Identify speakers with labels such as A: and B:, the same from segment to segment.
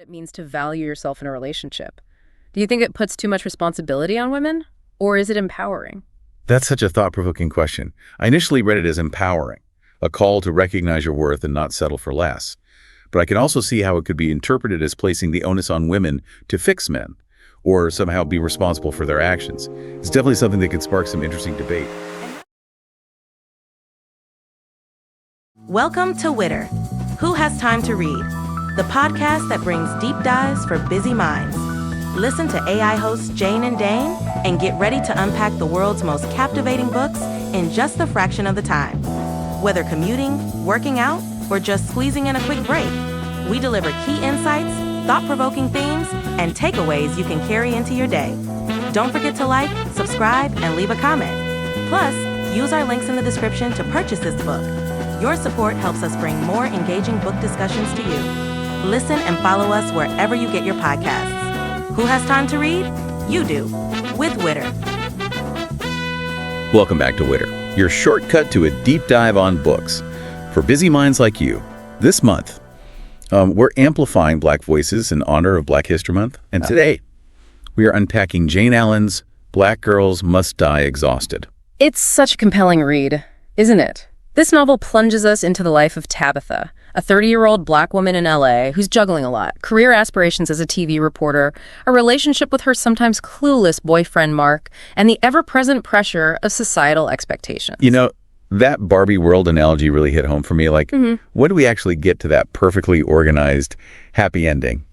A: it means to value yourself in a relationship. Do you think it puts too much responsibility on women, or is it empowering?
B: That's such a thought-provoking question. I initially read it as empowering, a call to recognize your worth and not settle for less. But I can also see how it could be interpreted as placing the onus on women to fix men, or somehow be responsible for their actions. It's definitely something that could spark some interesting debate.
C: Welcome to Witter. Who Has Time to Read? The podcast that brings deep dives for busy minds. Listen to AI hosts Jayne and Dane and get ready to unpack the world's most captivating books in just a fraction of the time. Whether commuting, working out, or just squeezing in a quick break, we deliver key insights, thought-provoking themes, and takeaways you can carry into your day. Don't forget to like, subscribe, and leave a comment. Plus, use our links in the description to purchase this book. Your support helps us bring more engaging book discussions to you. Listen and follow us wherever you get your podcasts. Who has time to read? You do, with Witter.
B: Welcome back to Witter, your shortcut to a deep dive on books. For busy minds like you, this month, we're amplifying Black voices in honor of Black History Month. And today, we are unpacking Jayne Allen's Black Girls Must Die Exhausted.
A: It's such a compelling read, isn't it? This novel plunges us into the life of Tabitha, a 30-year-old Black woman in LA who's juggling a lot: career aspirations as a TV reporter, a relationship with her sometimes clueless boyfriend Mark, and the ever-present pressure of societal expectations. You know,
B: that Barbie world analogy really hit home for me. Like, when do we actually get to that perfectly organized, happy ending?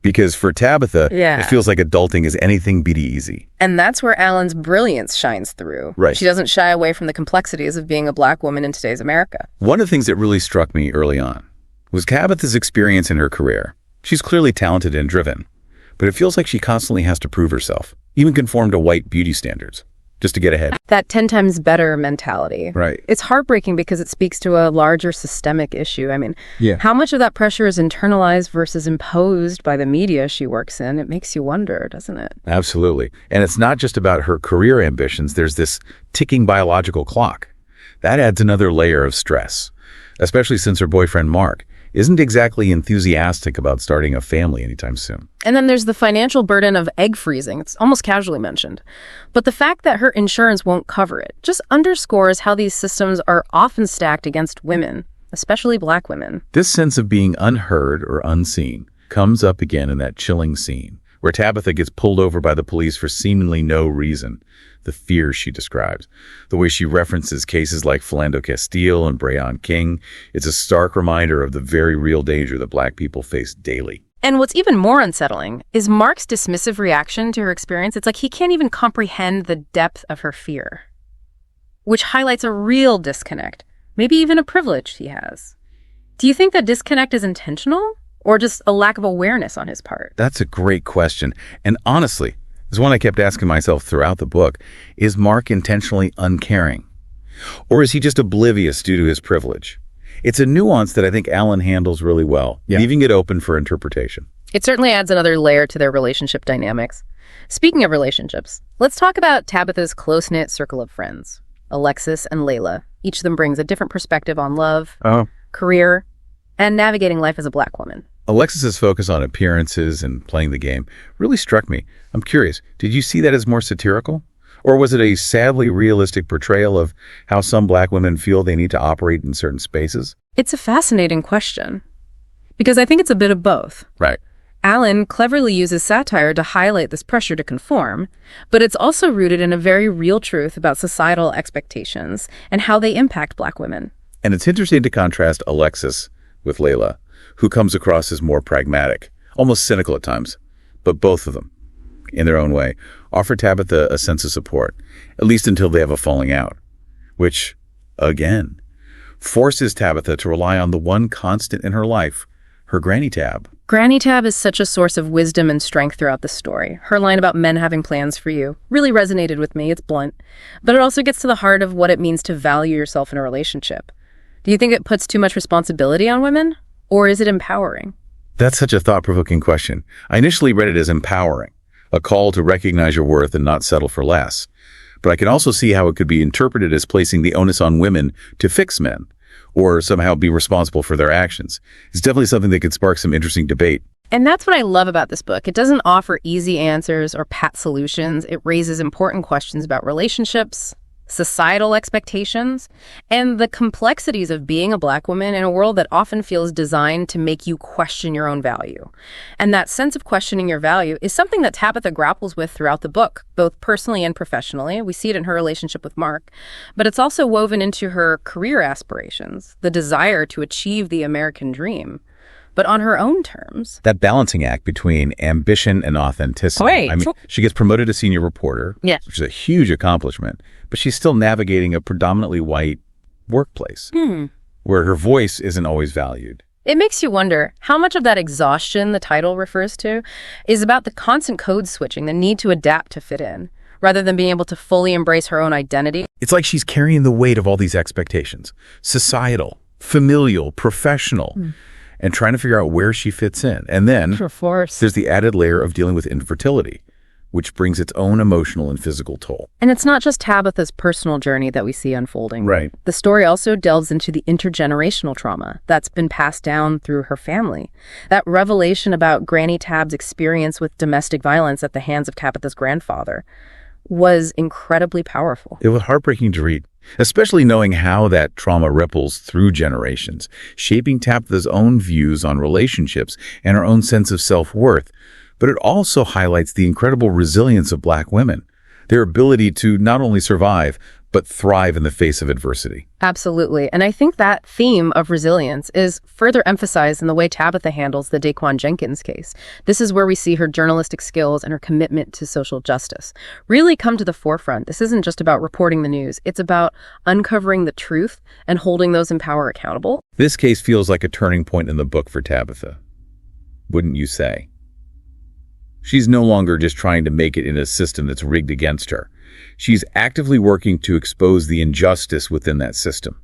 B: Because for Tabitha, it feels like adulting is anything but easy.
A: And that's where Allen's brilliance shines through.
B: Right.
A: She doesn't shy away from the complexities of being a Black woman in today's America.
B: One of the things that really struck me early on was Tabitha's experience in her career. She's clearly talented and driven, but it feels like she constantly has to prove herself, even conform to white beauty standards, just to get ahead.
A: That 10 times better mentality.
B: Right.
A: It's heartbreaking because it speaks to a larger systemic issue. I mean, how much of that pressure is internalized versus imposed by the media she works in? It makes you wonder, doesn't it?
B: Absolutely. And it's not just about her career ambitions. There's this ticking biological clock. That adds another layer of stress, especially since her boyfriend, Mark, isn't exactly enthusiastic about starting a family anytime soon.
A: And then there's the financial burden of egg freezing. It's almost casually mentioned. But the fact that her insurance won't cover it just underscores how these systems are often stacked against women, especially Black women.
B: This sense of being unheard or unseen comes up again in that chilling scene where Tabitha gets pulled over by the police for seemingly no reason. The fears she describes, the way she references cases like Philando Castile and Breon King, it's a stark reminder of the very real danger that Black people face daily.
A: And what's even more unsettling is Mark's dismissive reaction to her experience. It's like he can't even comprehend the depth of her fear, which highlights a real disconnect, maybe even a privilege he has. Do you think that disconnect is intentional or just a lack of awareness on his part?
B: That's a great question. And honestly, it's one I kept asking myself throughout the book. Is Mark intentionally uncaring? Or is he just oblivious due to his privilege? It's a nuance that I think Allen handles really well, leaving it open for interpretation.
A: It certainly adds another layer to their relationship dynamics. Speaking of relationships, let's talk about Tabitha's close-knit circle of friends, Alexis and Layla. Each of them brings a different perspective on love, career, and navigating life as a Black woman.
B: Alexis's focus on appearances and playing the game really struck me. I'm curious, did you see that as more satirical? Or was it a sadly realistic portrayal of how some Black women feel they need to operate in certain spaces?
A: It's a fascinating question, because I think it's a bit of both.
B: Right.
A: Allen cleverly uses satire to highlight this pressure to conform, but it's also rooted in a very real truth about societal expectations and how they impact Black women.
B: And it's interesting to contrast Alexis with Layla, who comes across as more pragmatic, almost cynical at times. But both of them, in their own way, offer Tabitha a sense of support, at least until they have a falling out, which, again, forces Tabitha to rely on the one constant in her life, her Granny Tab.
A: Granny Tab is such a source of wisdom and strength throughout the story. Her line about men having plans for you really resonated with me. It's blunt, but it also gets to the heart of what it means to value yourself in a relationship. Do you think it puts too much responsibility on women, or is it empowering?
B: That's such a thought-provoking question. I initially read it as empowering, a call to recognize your worth and not settle for less. But I can also see how it could be interpreted as placing the onus on women to fix men, or somehow be responsible for their actions. It's definitely something that could spark some interesting debate.
A: And that's what I love about this book. It doesn't offer easy answers or pat solutions. It raises important questions about relationships, societal expectations, and the complexities of being a Black woman in a world that often feels designed to make you question your own value. And that sense of questioning your value is something that Tabitha grapples with throughout the book, both personally and professionally. We see it in her relationship with Mark, but it's also woven into her career aspirations, the desire to achieve the American dream, but on her own terms.
B: That balancing act between ambition and authenticity.
A: Right.
B: I mean, she gets promoted to senior reporter,
A: Yes.
B: which is a huge accomplishment, but she's still navigating a predominantly white workplace where her voice isn't always valued.
A: It makes you wonder how much of that exhaustion the title refers to is about the constant code switching, the need to adapt to fit in, rather than being able to fully embrace her own identity.
B: It's like she's carrying the weight of all these expectations, societal, familial, professional, and trying to figure out where she fits in. And then there's the added layer of dealing with infertility, which brings its own emotional and physical toll.
A: And it's not just Tabitha's personal journey that we see unfolding.
B: Right.
A: The story also delves into the intergenerational trauma that's been passed down through her family. That revelation about Granny Tab's experience with domestic violence at the hands of Tabitha's grandfather was incredibly powerful.
B: It was heartbreaking to read, especially knowing how that trauma ripples through generations, shaping Tabitha's own views on relationships and her own sense of self-worth. But it also highlights the incredible resilience of Black women, their ability to not only survive, but thrive in the face of adversity.
A: Absolutely. And I think that theme of resilience is further emphasized in the way Tabitha handles the Daquan Jenkins case. This is where we see her journalistic skills and her commitment to social justice really come to the forefront. This isn't just about reporting the news. It's about uncovering the truth and holding those in power accountable.
B: This case feels like a turning point in the book for Tabitha, wouldn't you say? She's no longer just trying to make it in a system that's rigged against her. She's actively working to expose the injustice within that system,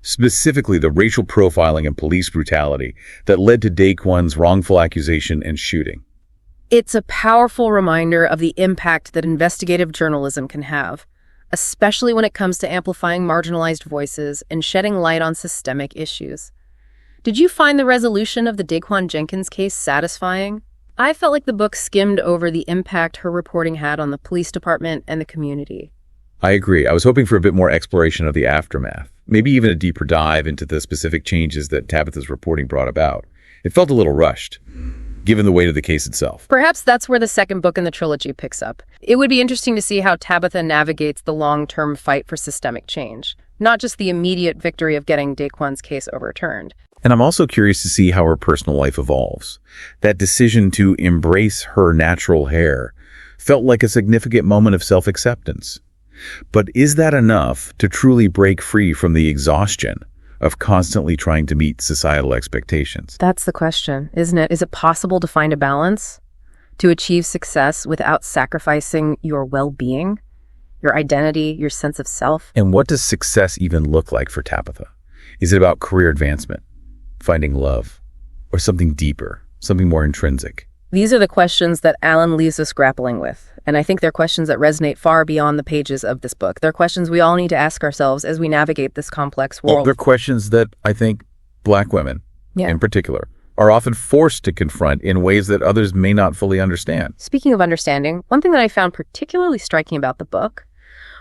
B: specifically the racial profiling and police brutality that led to Daquan's wrongful accusation and shooting.
A: It's a powerful reminder of the impact that investigative journalism can have, especially when it comes to amplifying marginalized voices and shedding light on systemic issues. Did you find the resolution of the Daquan Jenkins case satisfying? I felt like the book skimmed over the impact her reporting had on the police department and the community.
B: I agree. I was hoping for a bit more exploration of the aftermath, maybe even a deeper dive into the specific changes that Tabitha's reporting brought about. It felt a little rushed, given the weight of the case itself.
A: Perhaps that's where the second book in the trilogy picks up. It would be interesting to see how Tabitha navigates the long-term fight for systemic change, not just the immediate victory of getting Daquan's case overturned.
B: And I'm also curious to see how her personal life evolves. That decision to embrace her natural hair felt like a significant moment of self-acceptance. But is that enough to truly break free from the exhaustion of constantly trying to meet societal expectations?
A: That's the question, isn't it? Is it possible to find a balance? To achieve success without sacrificing your well-being, your identity, your sense of self?
B: And what does success even look like for Tabitha? Is it about career advancement, finding love, or something deeper, something more intrinsic?
A: These are the questions that Allen leaves us grappling with. And I think they're questions that resonate far beyond the pages of this book. They're questions we all need to ask ourselves as we navigate this complex world.
B: Well, they're questions that I think Black women, in particular, are often forced to confront in ways that others may not fully understand.
A: Speaking of understanding, one thing that I found particularly striking about the book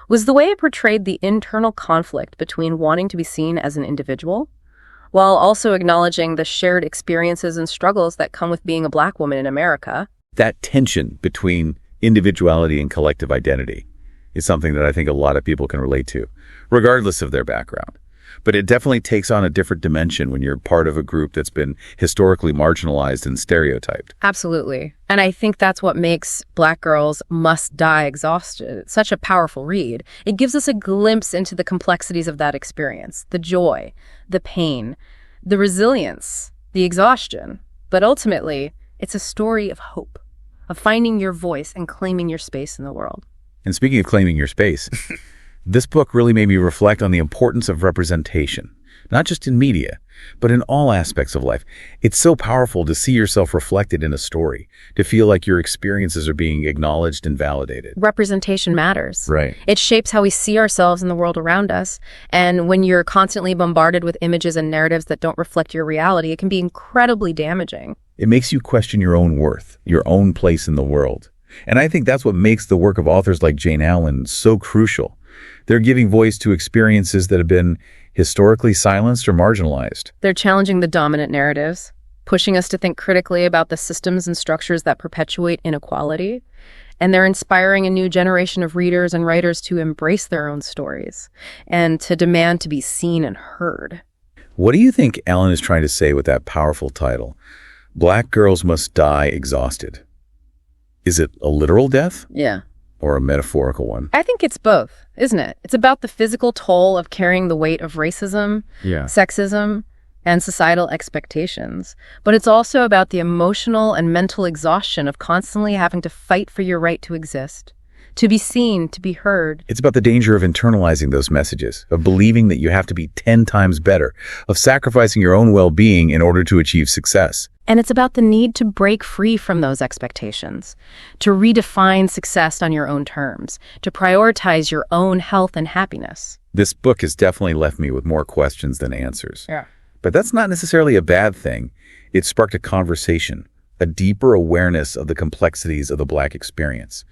A: was the way it portrayed the internal conflict between wanting to be seen as an individual while also acknowledging the shared experiences and struggles that come with being a Black woman in America.
B: That tension between individuality and collective identity is something that I think a lot of people can relate to, regardless of their background. But it definitely takes on a different dimension when you're part of a group that's been historically marginalized and stereotyped.
A: Absolutely. And I think that's what makes Black Girls Must Die Exhausted such a powerful read. It gives us a glimpse into the complexities of that experience, the joy, the pain, the resilience, the exhaustion. But ultimately, it's a story of hope, of finding your voice and claiming your space in the world.
B: And speaking of claiming your space, this book really made me reflect on the importance of representation, not just in media, but in all aspects of life. It's so powerful to see yourself reflected in a story, to feel like your experiences are being acknowledged and validated.
A: Representation matters.
B: Right.
A: It shapes how we see ourselves in the world around us. And when you're constantly bombarded with images and narratives that don't reflect your reality, it can be incredibly damaging.
B: It makes you question your own worth, your own place in the world. And I think that's what makes the work of authors like Jayne Allen so crucial. They're giving voice to experiences that have been historically silenced or marginalized.
A: They're challenging the dominant narratives, pushing us to think critically about the systems and structures that perpetuate inequality. And they're inspiring a new generation of readers and writers to embrace their own stories and to demand to be seen and heard.
B: What do you think Allen is trying to say with that powerful title, Black Girls Must Die Exhausted? Is it a literal death?
A: Yeah.
B: Or a metaphorical one?
A: I think it's both, isn't it? It's about the physical toll of carrying the weight of racism, sexism, and societal expectations. But it's also about the emotional and mental exhaustion of constantly having to fight for your right to exist, to be seen, to be heard.
B: It's about the danger of internalizing those messages, of believing that you have to be 10 times better, of sacrificing your own well-being in order to achieve success.
A: And it's about the need to break free from those expectations, to redefine success on your own terms, to prioritize your own health and happiness.
B: This book has definitely left me with more questions than answers.
A: Yeah.
B: But that's not necessarily a bad thing. It sparked a conversation, a deeper awareness of the complexities of the Black experience.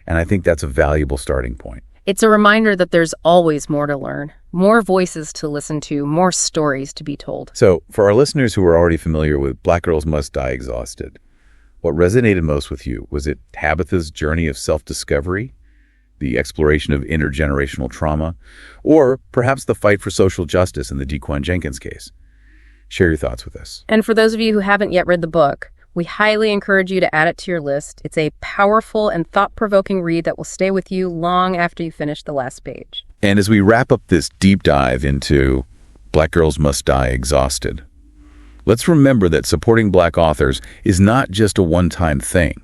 B: And I think that's a valuable starting point.
A: It's a reminder that there's always more to learn, more voices to listen to, more stories to be told.
B: So, for our listeners who are already familiar with Black Girls Must Die Exhausted, what resonated most with you? Was it Tabitha's journey of self-discovery, the exploration of intergenerational trauma, or perhaps the fight for social justice in the Dequan Jenkins case? Share your thoughts with us.
A: And for those of you who haven't yet read the book, we highly encourage you to add it to your list. It's a powerful and thought-provoking read that will stay with you long after you finish the last page.
B: And as we wrap up this deep dive into Black Girls Must Die Exhausted, let's remember that supporting Black authors is not just a one-time thing.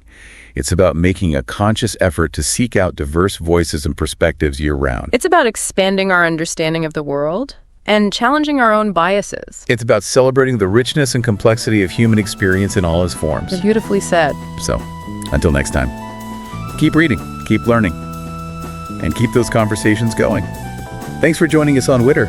B: It's about making a conscious effort to seek out diverse voices and perspectives year-round.
A: It's about expanding our understanding of the world and challenging our own biases.
B: It's about celebrating the richness and complexity of human experience in all its forms.
A: Beautifully said.
B: So, until next time, keep reading, keep learning, and keep those conversations going. Thanks for joining us on Witter.